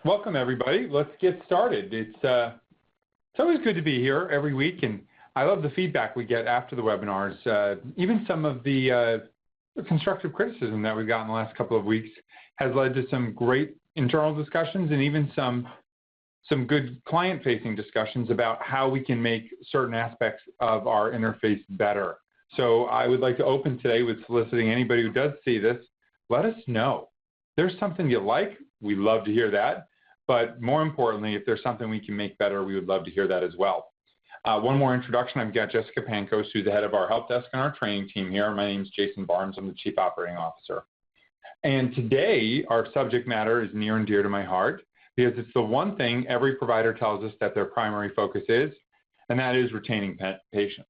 Welcome, everybody. Let's get started. It's always good to be here every week, and I love the feedback we get after the webinars. Even some of the constructive criticism that we've got in the last couple of weeks has led to some great internal discussions and even some good client-facing discussions about how we can make certain aspects of our interface better. So I would like to open today with soliciting anybody who does see this. Let us know. If there's something you like, we'd love to hear that. But more importantly, if there's something we can make better, we would love to hear that as well. One more introduction. I've got Jessica Pankos, who's the head of our help desk and our training team here. My name is Jason Barnes. I'm the Chief Operating Officer. And today, our subject matter is near and dear to my heart because it's the one thing every provider tells us that their primary focus is, and that is retaining patients.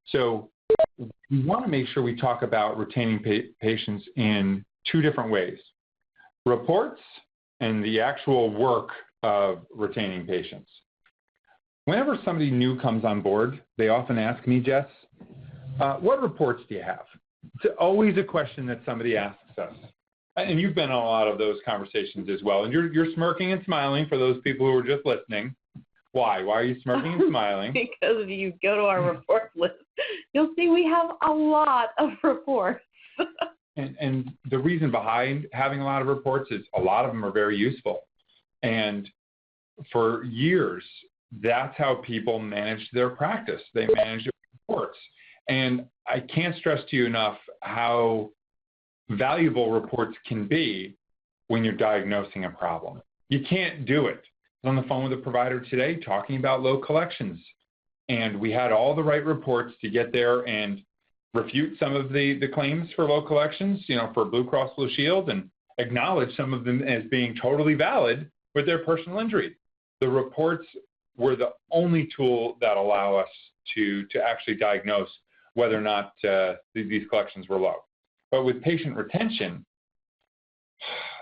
So we want to make sure we talk about retaining patients in two different ways: reports and the actual work of retaining patients. Whenever somebody new comes on board, they often ask me, Jess, what reports do you have? It's always a question that somebody asks us. And you've been on a lot of those conversations as well. And you're smirking and smiling for those people who are just listening. Why? Why are you smirking and smiling? Because if you go to our report list, you'll see we have a lot of reports. And the reason behind having a lot of reports is a lot of them are very useful. And for years, that's how people managed their practice. They managed reports. And I can't stress to you enough how valuable reports can be when you're diagnosing a problem. You can't do it. I was on the phone with a provider today talking about low collections. And we had all the right reports to get there and refute some of the claims for low collections, for Blue Cross Blue Shield, and acknowledge some of them as being totally valid with their personal injury. The reports were the only tool that allow us to actually diagnose whether or not these collections were low. But with patient retention,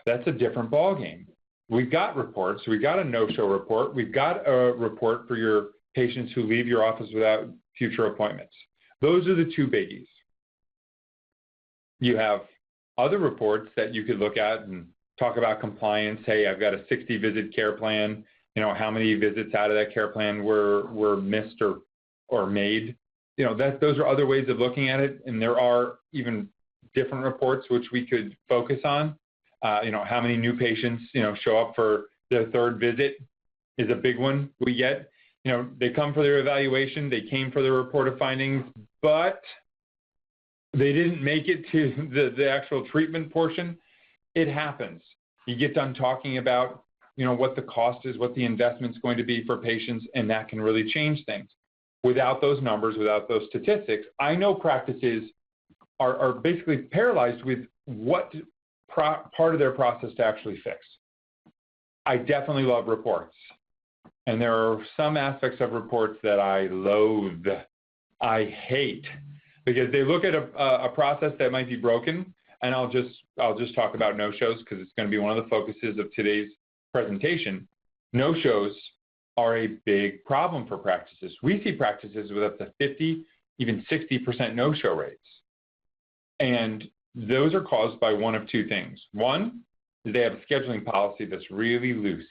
that's a different ballgame. We've got reports. We've got a no-show report. We've got a report for your patients who leave your office without future appointments. Those are the two biggies. You have other reports that you could look at and talk about compliance. Hey, I've got a 60-visit care plan. How many visits out of that care plan were missed or made? Those are other ways of looking at it, and there are even different reports which we could focus on. How many new patients show up for their third visit is a big one we get. They come for their evaluation, they came for their report of findings, but they didn't make it to the actual treatment portion. It happens. You get done talking about, what the cost is, what the investment's going to be for patients, and that can really change things. Without those numbers, without those statistics, I know practices are basically paralyzed with what part of their process to actually fix. I definitely love reports. And there are some aspects of reports that I loathe, I hate, because they look at a process that might be broken, and I'll just talk about no-shows because it's going to be one of the focuses of today's presentation. No-shows are a big problem for practices. We see practices with up to 50, even 60% no-show rates. And those are caused by one of two things. One is they have a scheduling policy that's really loose.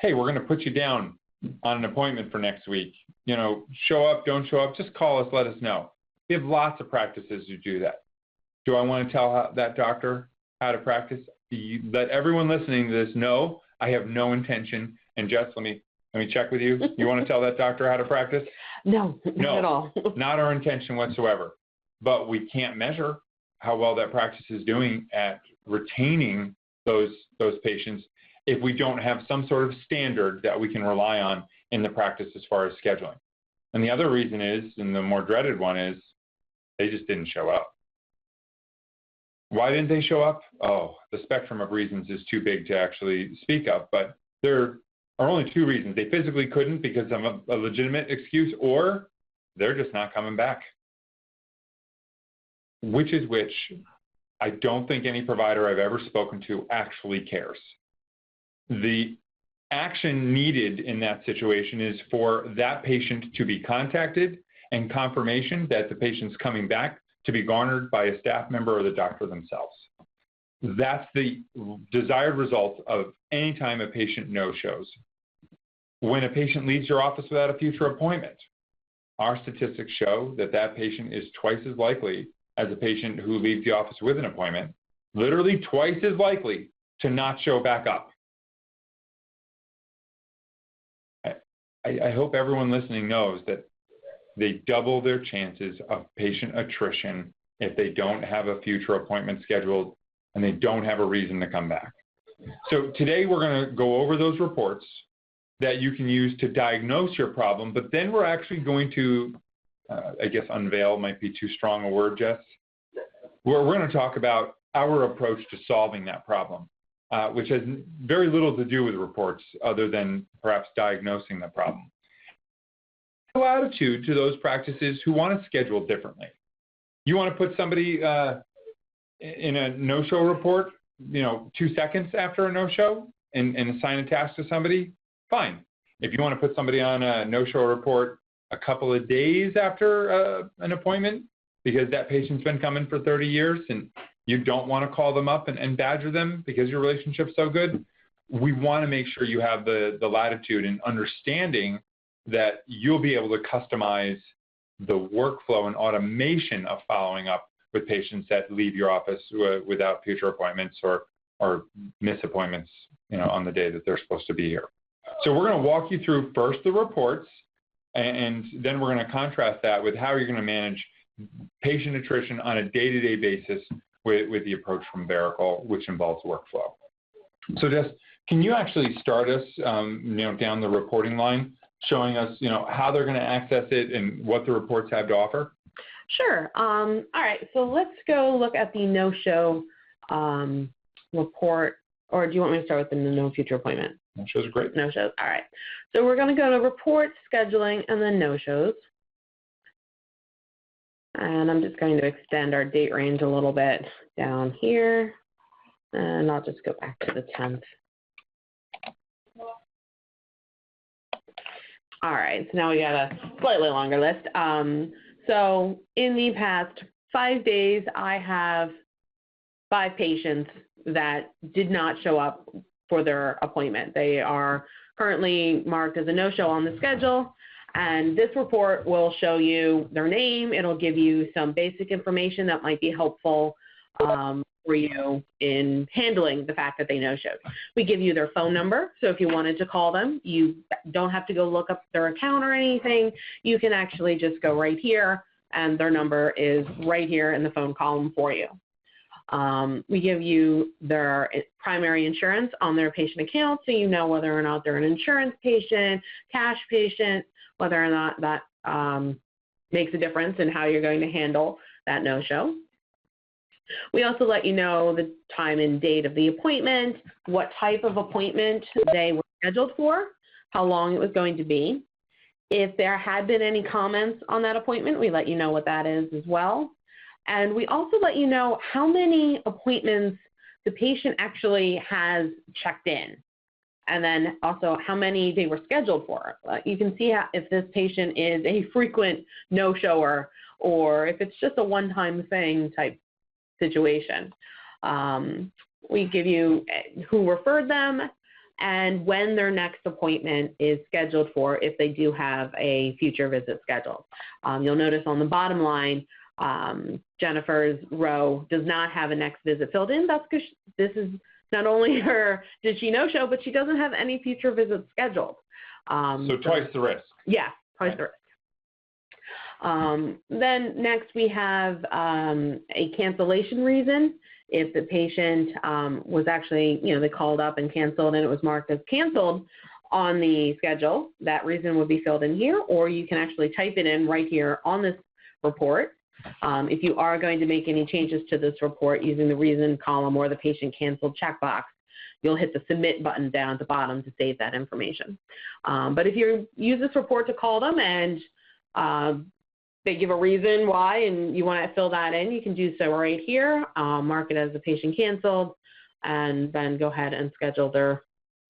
Hey, we're going to put you down on an appointment for next week. Show up, don't show up, just call us, let us know. We have lots of practices who do that. Do I want to tell that doctor how to practice? Let everyone listening to this know I have no intention. And Jess, let me check with you. You want to tell that doctor how to practice? No, not at all. Not our intention whatsoever. But we can't measure how well that practice is doing at retaining those patients if we don't have some sort of standard that we can rely on in the practice as far as scheduling. And the other reason is, and the more dreaded one is, they just didn't show up. Why didn't they show up? Oh, the spectrum of reasons is too big to actually speak of, but there are only two reasons. They physically couldn't because of a legitimate excuse, or they're just not coming back. Which is which, I don't think any provider I've ever spoken to actually cares. The action needed in that situation is for that patient to be contacted and confirmation that the patient's coming back to be garnered by a staff member or the doctor themselves. That's the desired result of any time a patient no-shows. When a patient leaves your office without a future appointment, our statistics show that that patient is twice as likely as a patient who leaves the office with an appointment, literally twice as likely to not show back up. I hope everyone listening knows that they double their chances of patient attrition if they don't have a future appointment scheduled and they don't have a reason to come back. So today we're going to go over those reports that you can use to diagnose your problem, but then we're actually going to, I guess unveil might be too strong a word, Jess. We're going to talk about our approach to solving that problem, which has very little to do with reports other than perhaps diagnosing the problem. No attitude to those practices who want to schedule differently. You want to put somebody in a no-show report, 2 seconds after a no-show and assign a task to somebody, fine. If you want to put somebody on a no-show report a couple of days after an appointment because that patient's been coming for 30 years and you don't want to call them up and badger them because your relationship's so good, we want to make sure you have the latitude and understanding that you'll be able to customize the workflow and automation of following up with patients that leave your office without future appointments or miss appointments, on the day that they're supposed to be here. So we're going to walk you through first the reports, and then we're going to contrast that with how you're going to manage patient attrition on a day-to-day basis with the approach from Verical, which involves workflow. So Jess, can you actually start us down the reporting line, showing us how they're going to access it and what the reports have to offer? Sure. All right, so let's go look at the no-show report, or do you want me to start with the no future appointment? No-shows are great. No-shows, all right. So we're going to go to reports, scheduling, and then no-shows. And I'm just going to extend our date range a little bit down here, and I'll just go back to the 10th. All right, so now we got a slightly longer list. So in the past 5 days, I have 5 patients that did not show up for their appointment. They are currently marked as a no-show on the schedule, and this report will show you their name. It'll give you some basic information that might be helpful for you in handling the fact that they no-showed. We give you their phone number, so if you wanted to call them, you don't have to go look up their account or anything. You can actually just go right here, and their number is right here in the phone column for you. We give you their primary insurance on their patient account, so you know whether or not they're an insurance patient, cash patient, whether or not that makes a difference in how you're going to handle that no-show. We also let you know the time and date of the appointment, what type of appointment they were scheduled for, how long it was going to be. If there had been any comments on that appointment, we let you know what that is as well. And we also let you know how many appointments the patient actually has checked in, and then also how many they were scheduled for. You can see if this patient is a frequent no-shower or if it's just a one-time thing type situation. We give you who referred them and when their next appointment is scheduled for if they do have a future visit scheduled. You'll notice on the bottom line, Jennifer's row does not have a next visit filled in. That's because this is not only her, did she no-show, but she doesn't have any future visits scheduled. So twice the risk. Yeah, twice the risk. Then next we have a cancellation reason. If the patient was actually, they called up and canceled and it was marked as canceled on the schedule, that reason would be filled in here, or you can actually type it in right here on this report. If you are going to make any changes to this report using the reason column or the patient canceled checkbox, you'll hit the submit button down at the bottom to save that information. But if you use this report to call them and they give a reason why and you want to fill that in, you can do so right here, mark it as a patient canceled, and then go ahead and schedule their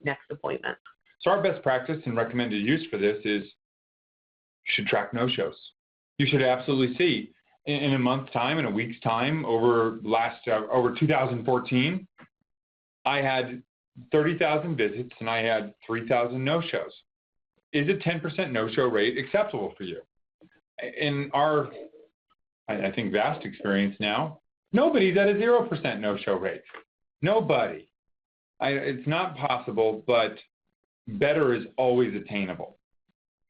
next appointment. So our best practice and recommended use for this is you should track no-shows. You should absolutely see in a month's time, in a week's time, over 2014, I had 30,000 visits and I had 3,000 no-shows. Is a 10% no-show rate acceptable for you? In our, I think, vast experience now, nobody's at a 0% no-show rate. Nobody. It's not possible, but better is always attainable.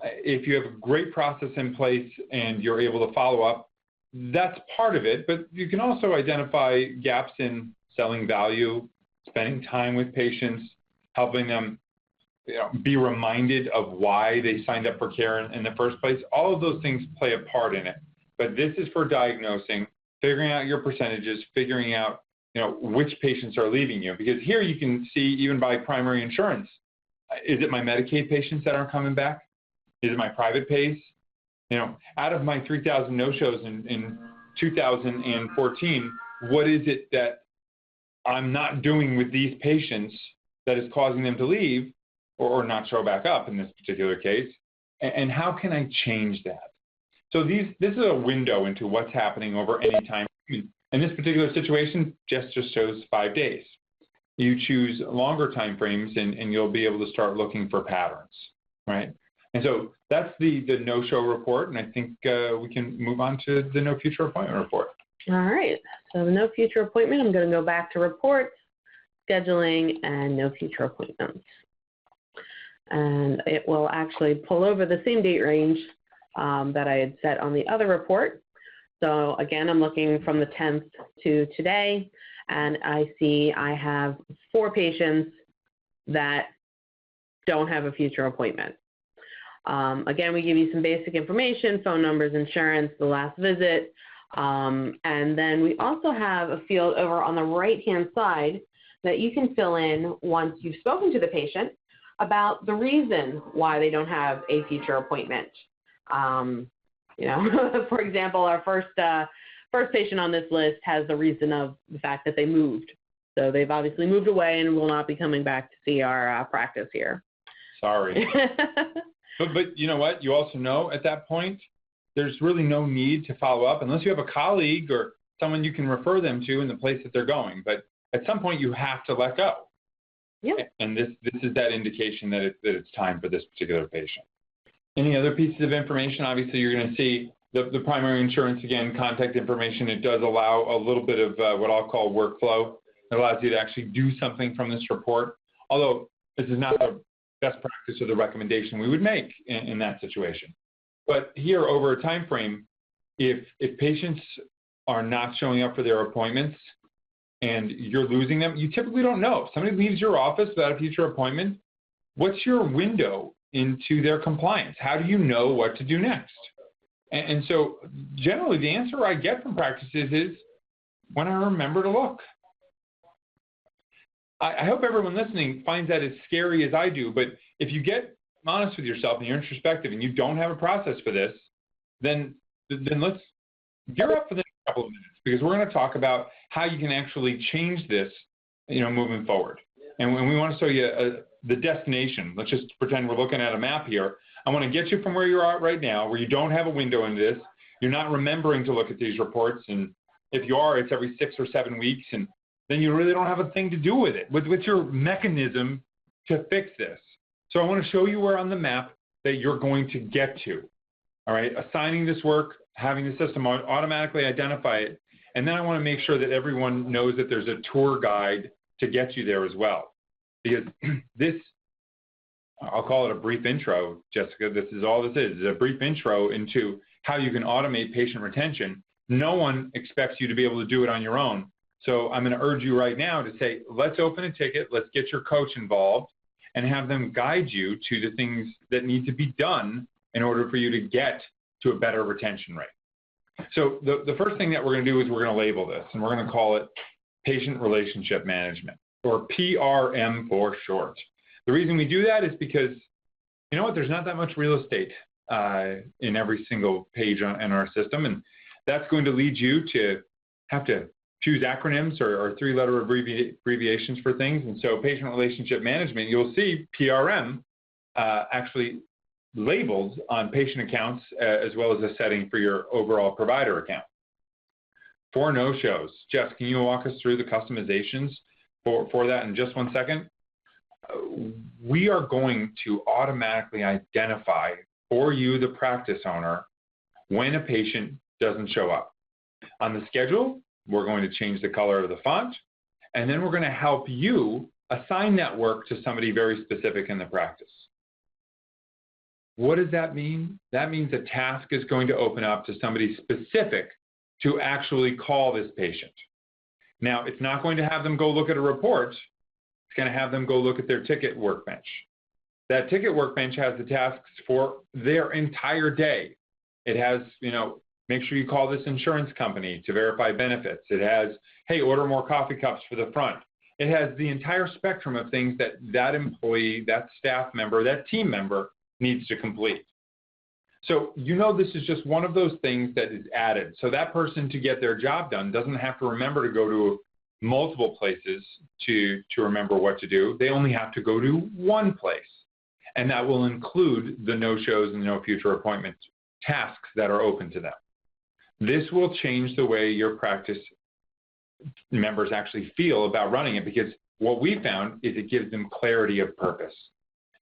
If you have a great process in place and you're able to follow up, that's part of it, but you can also identify gaps in selling value, spending time with patients, helping them be reminded of why they signed up for care in the first place. All of those things play a part in it. But this is for diagnosing, figuring out your percentages, figuring out which patients are leaving you. Because here you can see, even by primary insurance, is it my Medicaid patients that aren't coming back? Is it my private pays? Out of my 3,000 no-shows in 2014, what is it that I'm not doing with these patients that is causing them to leave or not show back up in this particular case? And how can I change that? So this is a window into what's happening over any time. In this particular situation, just shows 5 days. You choose longer time frames and you'll be able to start looking for patterns, right? And so that's the no-show report, and I think we can move on to the no future appointment report. All right, so the no future appointment, I'm going to go back to reports, scheduling, and no future appointments. And it will actually pull over the same date range that I had set on the other report. So again, I'm looking from the 10th to today, and I see I have 4 patients that don't have a future appointment. Again, we give you some basic information, phone numbers, insurance, the last visit, and then we also have a field over on the right-hand side that you can fill in once you've spoken to the patient about the reason why they don't have a future appointment. For example, our first patient on this list has the reason of the fact that they moved. So they've obviously moved away and will not be coming back to see our practice here. Sorry. But you know what? You also know at that point, there's really no need to follow up unless you have a colleague or someone you can refer them to in the place that they're going. But at some point, you have to let go. Yep. And this is that indication that it's time for this particular patient. Any other pieces of information? Obviously, you're going to see the primary insurance, again, contact information. It does allow a little bit of what I'll call workflow. It allows you to actually do something from this report, although this is not the best practice or the recommendation we would make in that situation. But here, over a time frame, if patients are not showing up for their appointments and you're losing them, you typically don't know. If somebody leaves your office without a future appointment, what's your window into their compliance? How do you know what to do next? And so generally the answer I get from practices is when I remember to look. I hope everyone listening finds that as scary as I do, but if you get honest with yourself and you're introspective and you don't have a process for this, then let's gear up for the next couple of minutes, because we're going to talk about how you can actually change this, moving forward. And when we want to show you the destination, let's just pretend we're looking at a map here. I want to get you from where you're at right now, where you don't have a window into this. You're not remembering to look at these reports, and if you are, it's every 6 or 7 weeks, and then you really don't have a thing to do with it. What's your mechanism to fix this? So I want to show you where on the map that you're going to get to. All right, assigning this work, having the system automatically identify it, and then I want to make sure that everyone knows that there's a tour guide to get you there as well. Because this, I'll call it a brief intro, Jessica. This is all this is a brief intro into how you can automate patient retention. No one expects you to be able to do it on your own. So I'm going to urge you right now to say, let's open a ticket, let's get your coach involved, and have them guide you to the things that need to be done in order for you to get to a better retention rate. So the first thing that we're going to do is we're going to label this, and we're going to call it Patient Relationship Management, or PRM for short. The reason we do that is because, you know what, there's not that much real estate in every single page in our system, and that's going to lead you to have to choose acronyms or 3-letter abbreviations for things. And so patient relationship management, you'll see PRM actually labeled on patient accounts as well as a setting for your overall provider account. for no-shows. Jess, can you walk us through the customizations for that in just 1 second? We are going to automatically identify for you, the practice owner, when a patient doesn't show up. On the schedule, we're going to change the color of the font, and then we're going to help you assign that work to somebody very specific in the practice. What does that mean? That means a task is going to open up to somebody specific to actually call this patient. Now, it's not going to have them go look at a report. It's going to have them go look at their ticket workbench. That ticket workbench has the tasks for their entire day. It has, make sure you call this insurance company to verify benefits. It has, hey, order more coffee cups for the front. It has the entire spectrum of things that that employee, that staff member, that team member needs to complete. So this is just one of those things that is added. So that person, to get their job done, doesn't have to remember to go to multiple places to remember what to do. They only have to go to one place. And that will include the no-shows and no future appointment tasks that are open to them. This will change the way your practice members actually feel about running it, because what we found is it gives them clarity of purpose.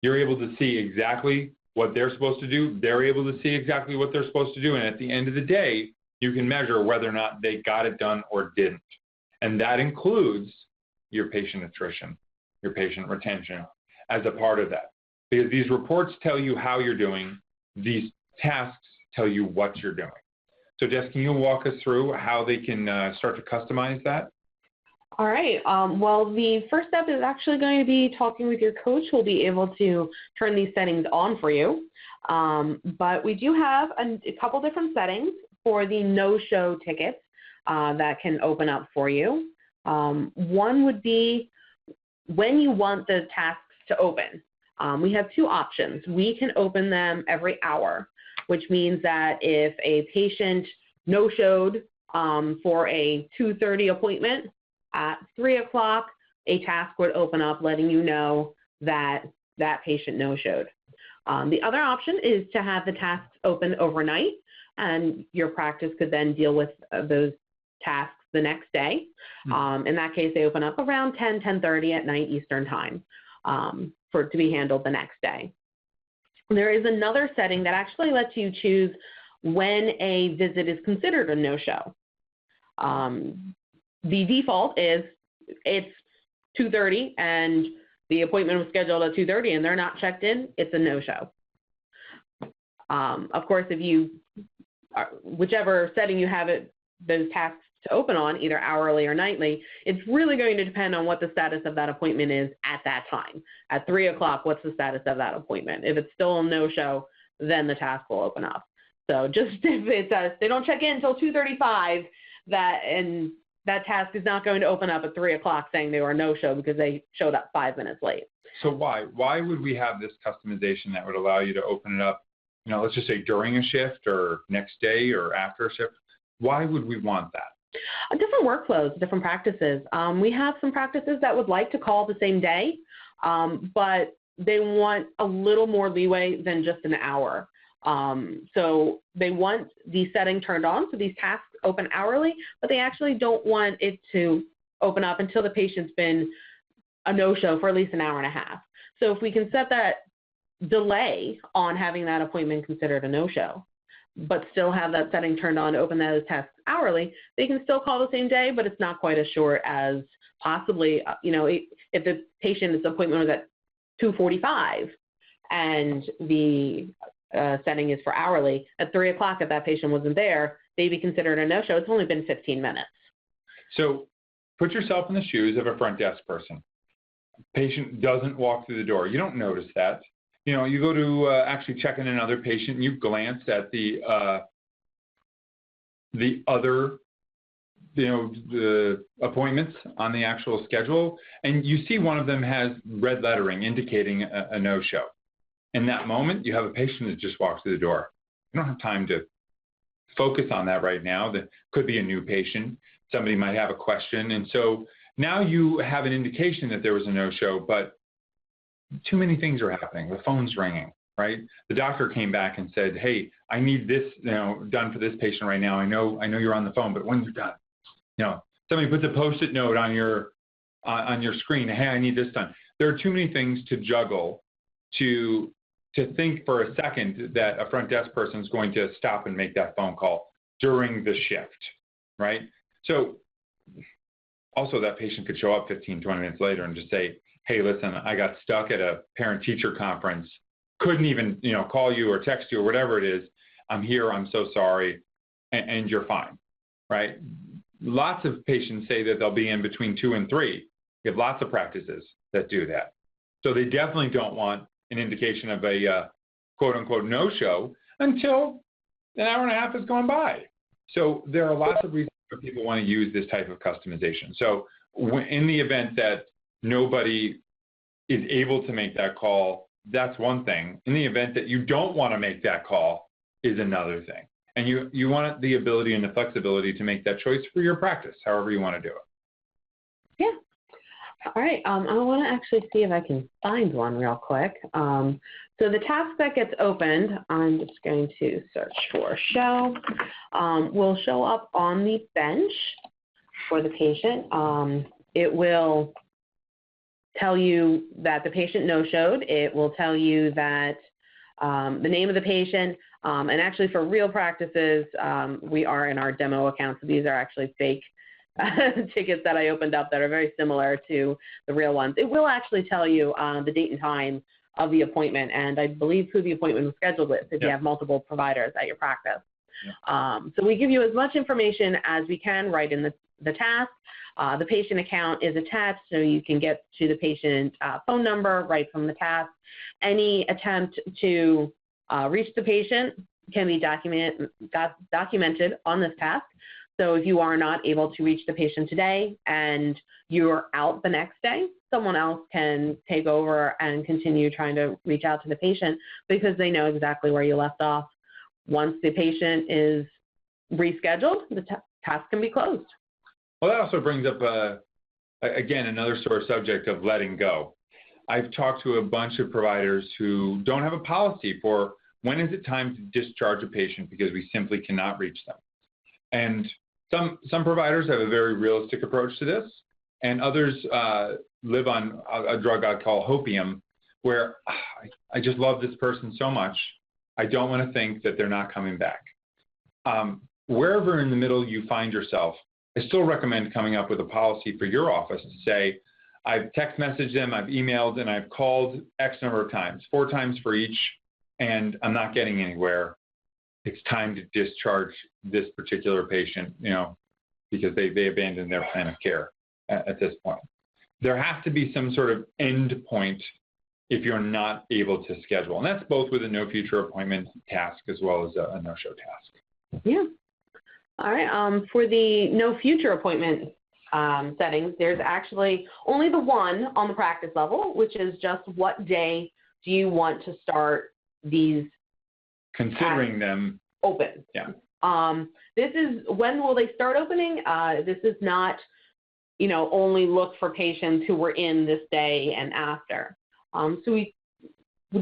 You're able to see exactly what they're supposed to do. They're able to see exactly what they're supposed to do. And at the end of the day, you can measure whether or not they got it done or didn't. And that includes your patient attrition, your patient retention as a part of that. Because these reports tell you how you're doing. These tasks tell you what you're doing. So Jess, can you walk us through how they can start to customize that? All right. Well, the first step is actually going to be talking with your coach who will be able to turn these settings on for you. But we do have a couple different settings for the no-show tickets that can open up for you. One would be when you want the tasks to open. We have two options. We can open them every hour, which means that if a patient no-showed for a 2:30 appointment, at 3 o'clock, a task would open up letting you know that that patient no-showed. The other option is to have the tasks open overnight, and your practice could then deal with those tasks the next day. In that case, they open up around 10:30 at night Eastern time for it to be handled the next day. There is another setting that actually lets you choose when a visit is considered a no-show. The default is it's 2:30 and the appointment was scheduled at 2:30 and they're not checked in, it's a no-show. Of course, if you, whichever setting you have those tasks to open on, either hourly or nightly, it's really going to depend on what the status of that appointment is at that time. At 3 o'clock, what's the status of that appointment? If it's still a no-show, then the task will open up. So just if it's they don't check in until 2:35, that task is not going to open up at 3 o'clock saying they were a no-show because they showed up 5 minutes late. So why would we have this customization that would allow you to open it up, let's just say during a shift or next day or after a shift? Why would we want that? Different workflows, different practices. We have some practices that would like to call the same day, but they want a little more leeway than just an hour. So they want the setting turned on, so these tasks open hourly, but they actually don't want it to open up until the patient's been a no-show for at least an hour and a half. So if we can set that delay on having that appointment considered a no-show, but still have that setting turned on to open those tasks hourly, they can still call the same day, but it's not quite as short as possibly, if the patient's appointment was at 2:45 and the setting is for hourly, at 3 o'clock if that patient wasn't there, they'd be considered a no-show. It's only been 15 minutes. So put yourself in the shoes of a front desk person. Patient doesn't walk through the door. You don't notice that. You go to actually check in another patient, and you glance at the other, the appointments on the actual schedule, and you see one of them has red lettering indicating a no-show. In that moment, you have a patient that just walks through the door. You don't have time to focus on that right now. That could be a new patient. Somebody might have a question. And so now you have an indication that there was a no-show, but too many things are happening. The phone's ringing, right? The doctor came back and said, hey, I need this done for this patient right now. I know you're on the phone, but when you're done, Somebody puts a Post-it note on your screen, hey, I need this done. There are too many things to juggle to think for a second that a front desk person is going to stop and make that phone call during the shift, right? So also that patient could show up 15, 20 minutes later and just say, hey, listen, I got stuck at a parent-teacher conference, couldn't even, call you or text you or whatever it is. I'm here, I'm so sorry, and you're fine, right? Lots of patients say that they'll be in between 2 and 3. We have lots of practices that do that. So they definitely don't want an indication of a quote-unquote no-show until an hour and a half has gone by. So there are lots of reasons why people want to use this type of customization. So in the event that nobody is able to make that call, that's one thing. In the event that you don't want to make that call is another thing. And you want the ability and the flexibility to make that choice for your practice, however you want to do it. Yeah. All right. I want to actually see if I can find one real quick. So the task that gets opened, I'm just going to search for show, will show up on the bench for the patient. It will tell you that the patient no-showed. It will tell you that the name of the patient, and actually for real practices, we are in our demo accounts. So these are actually fake tickets that I opened up that are very similar to the real ones. It will actually tell you the date and time of the appointment, and I believe who the appointment was scheduled with if you have multiple providers at your practice. So we give you as much information as we can right in the task. The patient account is attached, so you can get to the patient phone number right from the task. Any attempt to reach the patient can be documented on this task. So if you are not able to reach the patient today and you're out the next day, someone else can take over and continue trying to reach out to the patient because they know exactly where you left off. Once the patient is rescheduled, the task can be closed. Well, that also brings up, again, another sort of subject of letting go. I've talked to a bunch of providers who don't have a policy for when is it time to discharge a patient because we simply cannot reach them. And some providers have a very realistic approach to this, and others live on a drug I call hopium, where I just love this person so much, I don't want to think that they're not coming back. Wherever in the middle you find yourself, I still recommend coming up with a policy for your office to say, I've text messaged them, I've emailed, and I've called X number of times, 4 times for each, and I'm not getting anywhere. It's time to discharge this particular patient, because they abandoned their plan of care at this point. There has to be some sort of end point if you're not able to schedule. And that's both with a no future appointment task as well as a no-show task. Yeah. All right. For the no future appointment settings, there's actually only the one on the practice level, which is just what day do you want to start these considering them open. Yeah. This is when will they start opening? This is not, only look for patients who were in this day and after. So we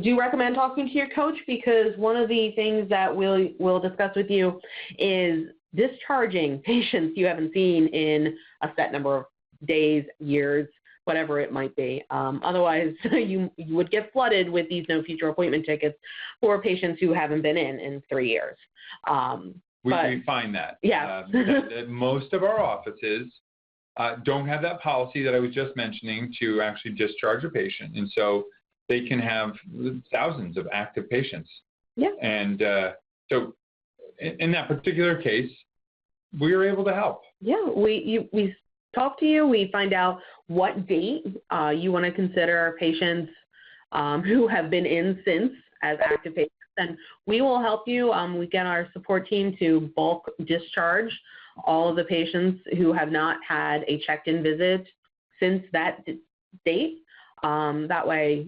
do recommend talking to your coach because one of the things that we'll discuss with you is discharging patients you haven't seen in a set number of days, years, whatever it might be. Otherwise, you would get flooded with these no future appointment tickets for patients who haven't been in 3 years. We find that. Yeah. That most of our offices don't have that policy that I was just mentioning to actually discharge a patient. And so they can have thousands of active patients. Yeah. And so in that particular case, we were able to help. Yeah, we talk to you. We find out what date you want to consider patients who have been in since as active patients, and we will help you. We get our support team to bulk discharge all of the patients who have not had a checked-in visit since that date. That way,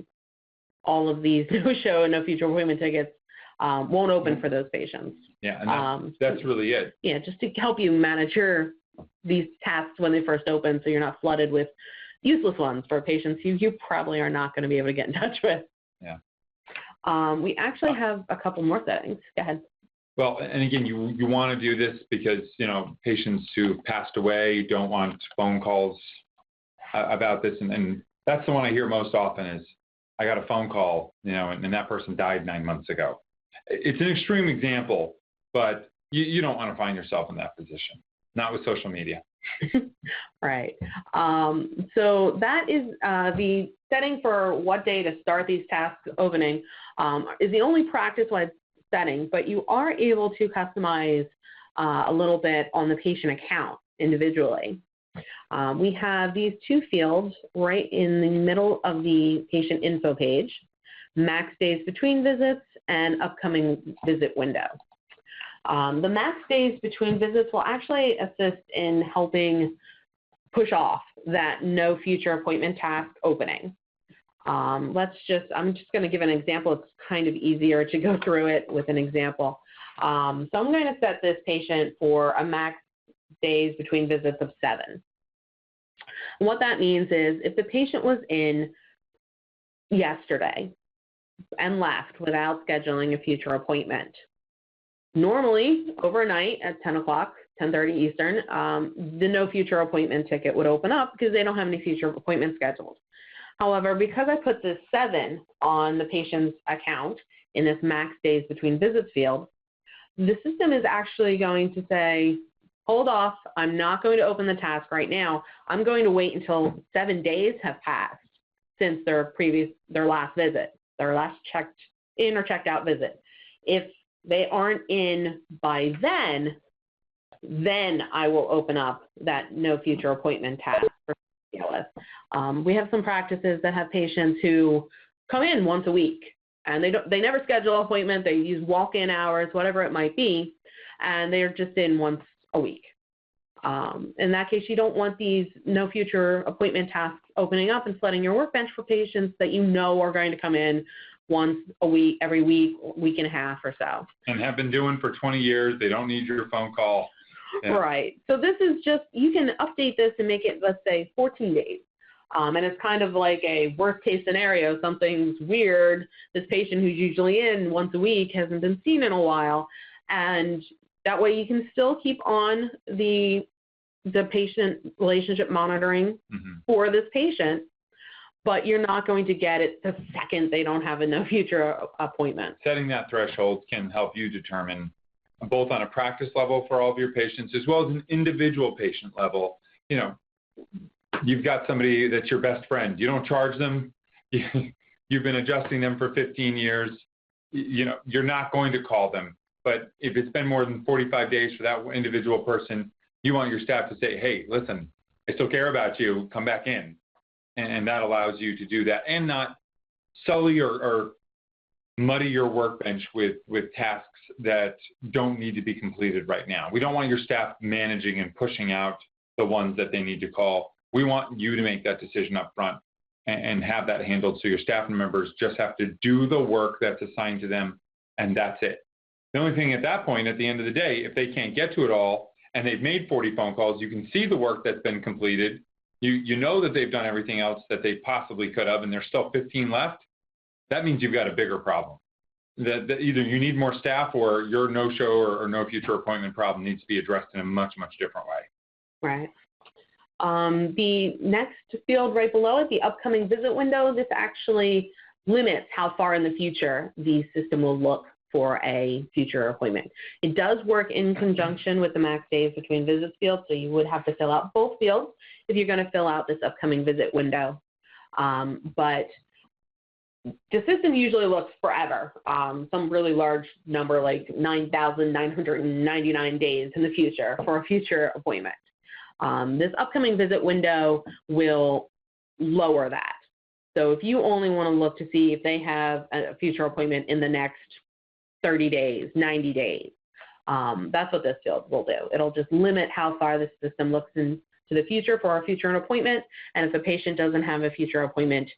all of these no-show and no future appointment tickets won't open for those patients. Yeah, and that's really it. Yeah, just to help you manage these tasks when they first open so you're not flooded with useless ones for patients you probably are not going to be able to get in touch with. Yeah. We actually have a couple more settings. Go ahead. Well, and again, you want to do this because, patients who've passed away don't want phone calls about this. And that's the one I hear most often is, I got a phone call, and that person died 9 months ago. It's an extreme example, but you don't want to find yourself in that position, not with social media. Right. So that is the setting for what day to start these tasks opening is the only practice-wide setting, but you are able to customize a little bit on the patient account individually. We have these two fields right in the middle of the patient info page, max days between visits and upcoming visit window. The max days between visits will actually assist in helping push off that no future appointment task opening. I'm just going to give an example. It's kind of easier to go through it with an example. So I'm going to set this patient for a max days between visits of 7. And what that means is if the patient was in yesterday and left without scheduling a future appointment, normally overnight at 10 o'clock, 10:30 Eastern, the no future appointment ticket would open up because they don't have any future appointments scheduled. However, because I put this 7 on the patient's account in this max days between visits field, the system is actually going to say, hold off, I'm not going to open the task right now. I'm going to wait until 7 days have passed since their last visit, their last checked in or checked out visit. If they aren't in by then I will open up that no future appointment task for deal with. We have some practices that have patients who come in once a week and they never schedule an appointment. They use walk-in hours, whatever it might be, and they're just in once a week. In that case, you don't want these no future appointment tasks opening up and flooding your workbench for patients that you know are going to come in once a week, every week, week and a half or so. And have been doing for 20 years. They don't need your phone call. Yeah. Right. So this is just, you can update this and make it, let's say, 14 days. And it's kind of like a worst case scenario. Something's weird. This patient who's usually in once a week hasn't been seen in a while. And that way you can still keep on the patient relationship monitoring for this patient, but you're not going to get it the second they don't have a no future appointment. Setting that threshold can help you determine both on a practice level for all of your patients as well as an individual patient level. You've got somebody that's your best friend. You don't charge them. You've been adjusting them for 15 years. You're not going to call them. But if it's been more than 45 days for that individual person, you want your staff to say, hey, listen, I still care about you. Come back in. And that allows you to do that and not sully or muddy your workbench with tasks that don't need to be completed right now. We don't want your staff managing and pushing out the ones that they need to call. We want you to make that decision up front and have that handled so your staff members just have to do the work that's assigned to them, and that's it. The only thing at that point, at the end of the day, if they can't get to it all and they've made 40 phone calls, you can see the work that's been completed. You know that they've done everything else that they possibly could have, and there's still 15 left. That means you've got a bigger problem. That either you need more staff or your no-show or no future appointment problem needs to be addressed in a much, much different way. Right. The next field right below it, the upcoming visit window, this actually limits how far in the future the system will look for a future appointment. It does work in conjunction with the max days between visits field, so you would have to fill out both fields if you're going to fill out this upcoming visit window. But the system usually looks forever, some really large number like 9,999 days in the future for a future appointment. This upcoming visit window will lower that. So if you only want to look to see if they have a future appointment in the next 30 days, 90 days, that's what this field will do. It'll just limit how far the system looks into the future for a future appointment. And if a patient doesn't have a future appointment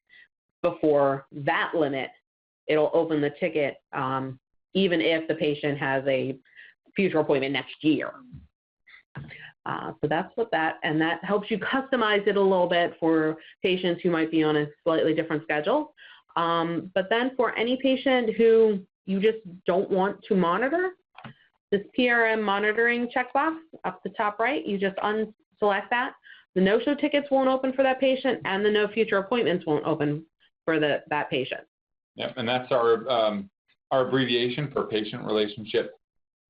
before that limit, it'll open the ticket even if the patient has a future appointment next year. So that's what and that helps you customize it a little bit for patients who might be on a slightly different schedule. But then for any patient who you just don't want to monitor, this PRM monitoring checkbox up the top right. You just unselect that. The no-show tickets won't open for that patient, and the no future appointments won't open for that patient. Yep, and that's our abbreviation for patient relationship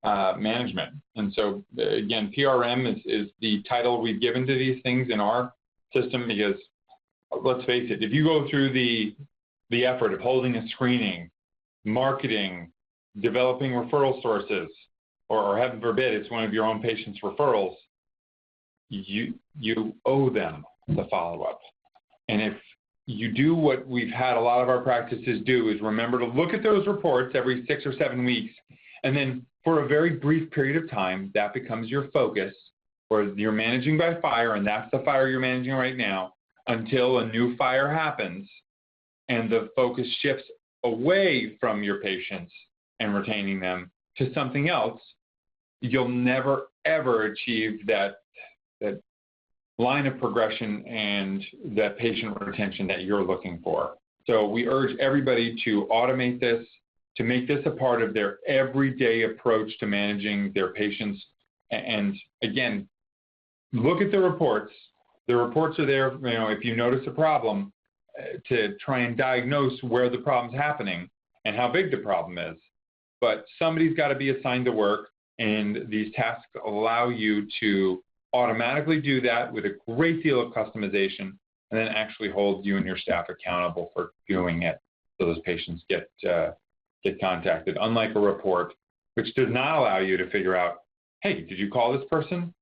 management. And so, again, PRM is the title we've given to these things in our system because, let's face it, if you go through the effort of holding a screening, marketing, developing referral sources, or heaven forbid, it's one of your own patient's referrals, you owe them the follow-up. And if you do what we've had a lot of our practices do is remember to look at those reports every 6 or 7 weeks, and then for a very brief period of time, that becomes your focus, or you're managing by fire, and that's the fire you're managing right now, until a new fire happens, and the focus shifts away from your patients and retaining them to something else, you'll never, ever achieve that line of progression and that patient retention that you're looking for. So we urge everybody to automate this, to make this a part of their everyday approach to managing their patients. And again, look at the reports. The reports are there, if you notice a problem, to try and diagnose where the problem's happening and how big the problem is. But somebody's got to be assigned the work, and these tasks allow you to automatically do that with a great deal of customization, and then actually hold you and your staff accountable for doing it so those patients get contacted, unlike a report, which does not allow you to figure out, hey, did you call this person?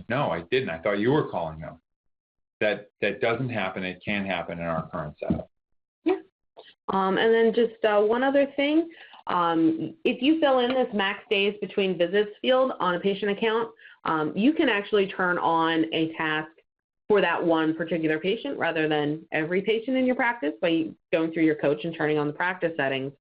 No, I didn't. I thought you were calling them. That doesn't happen. It can happen in our current setup. Yeah. And then just one other thing. If you fill in this max days between visits field on a patient account, you can actually turn on a task for that one particular patient rather than every patient in your practice by going through your coach and turning on the practice settings.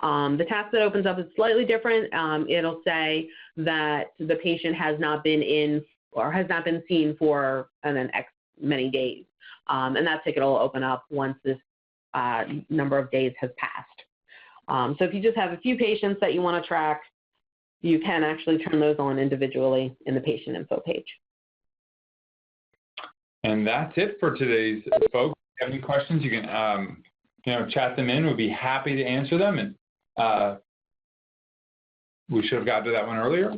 The task that opens up is slightly different. It'll say that the patient has not been in or has not been seen for X many days. And that ticket will open up once this number of days has passed. So if you just have a few patients that you want to track, you can actually turn those on individually in the patient info page. And that's it for today's folks. If you have any questions, you can chat them in. We'd be happy to answer them. And we should have got to that one earlier.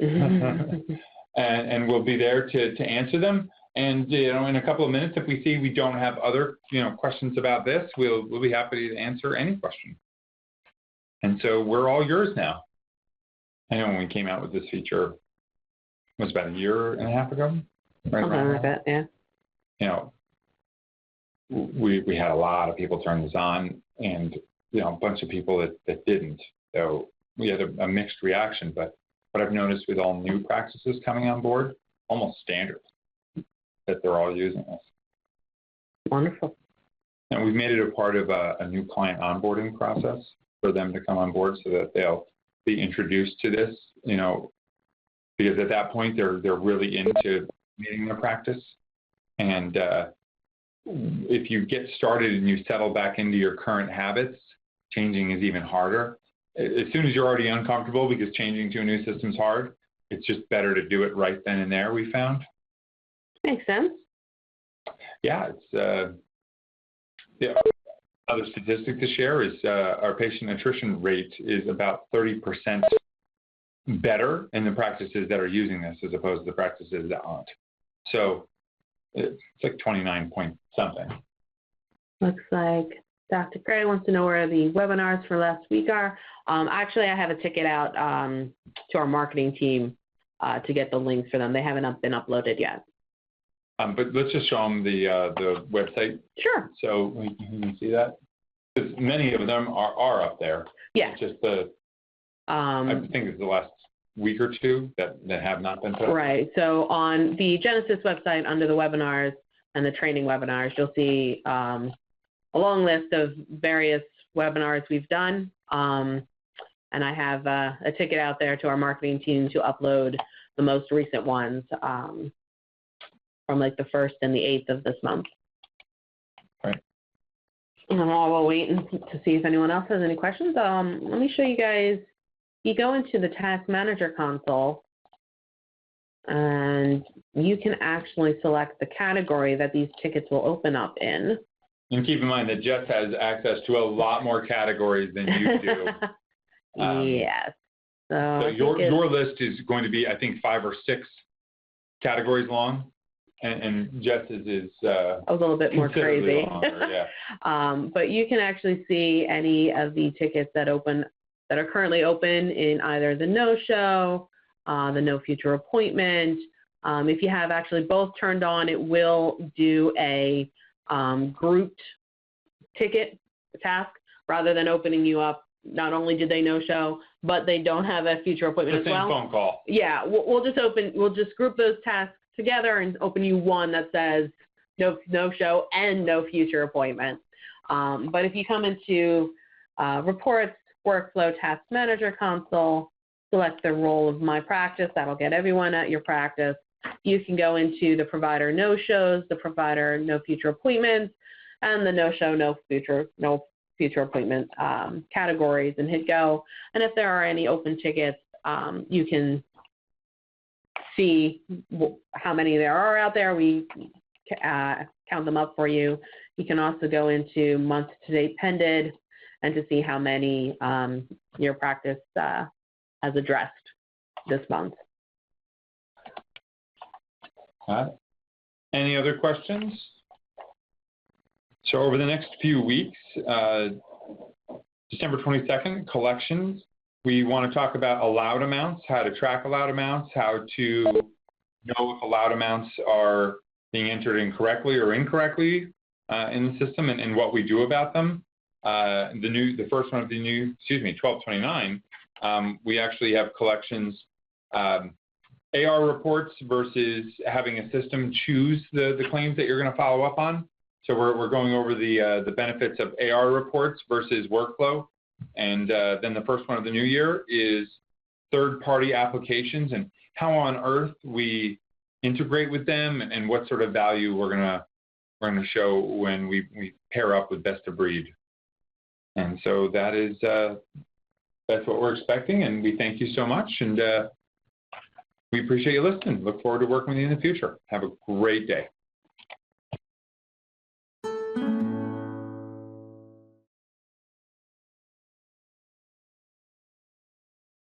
and we'll be there to answer them. And in a couple of minutes, if we see we don't have other questions about this, we'll be happy to answer any question. And so we're all yours now. I know when we came out with this feature, it was about a year and a half ago. Right, something like that, yeah. We had a lot of people turn this on, and a bunch of people that didn't. So we had a mixed reaction. But what I've noticed with all new practices coming on board, almost standard, that they're all using this. Wonderful. And we've made it a part of a new client onboarding process for them to come on board so that they'll be introduced to this, because at that point they're really into meeting their practice. And if you get started and you settle back into your current habits, changing is even harder. As soon as you're already uncomfortable because changing to a new system's hard, it's just better to do it right then and there, we found. Makes sense. Yeah, it's other statistic to share is our patient attrition rate is about 30% better in the practices that are using this as opposed to the practices that aren't. So it's like 29 point something. Looks like Dr. Gray wants to know where the webinars for last week are. Actually, I have a ticket out to our marketing team to get the links for them. They haven't been uploaded yet. But let's just show them the website. Sure. So we can see that. Because many of them are up there. Yeah. It's just I think it's the last week or two that have not been put up. Right. So on the Genesis website, under the webinars and the training webinars, you'll see a long list of various webinars we've done. And I have a ticket out there to our marketing team to upload the most recent ones from like the 1st and the 8th of this month. Right. And while we're waiting to see if anyone else has any questions, let me show you guys you go into the Task Manager console, and you can actually select the category that these tickets will open up in. And keep in mind that Jess has access to a lot more categories than you do. Yes. So your list is going to be, I think, 5 or 6 categories long, and Jess's is a little bit more crazy. Longer, yeah. But you can actually see any of the tickets that are currently open in either the No-Show, the No Future Appointment. If you have actually both turned on, it will do a grouped ticket task rather than opening you up. Not only did they No-Show, but they don't have a future appointment as well. The same phone call. Yeah, we'll just group those tasks together and open you one that says no-show and no future appointment. But if you come into reports, workflow, task manager console, select the role of my practice, that'll get everyone at your practice. You can go into the provider no-shows, the provider no future appointments, and the no-show, no future appointment categories, and hit go. And if there are any open tickets, you can see how many there are out there. We count them up for you. You can also go into month to date pended and to see how many your practice has addressed this month. Any other questions? So over the next few weeks, December 22nd, collections. We want to talk about allowed amounts, how to track allowed amounts, how to know if allowed amounts are being entered incorrectly or incorrectly in the system, and what we do about them. The first one of the new, 1229, we actually have collections AR reports versus having a system choose the claims that you're going to follow up on. So we're going over the benefits of AR reports versus workflow. And then the first one of the new year is third-party applications and how on earth we integrate with them and what sort of value we're gonna show when we pair up with best of breed. And so that's what we're expecting, and we thank you so much, and we appreciate you listening. Look forward to working with you in the future. Have a great day.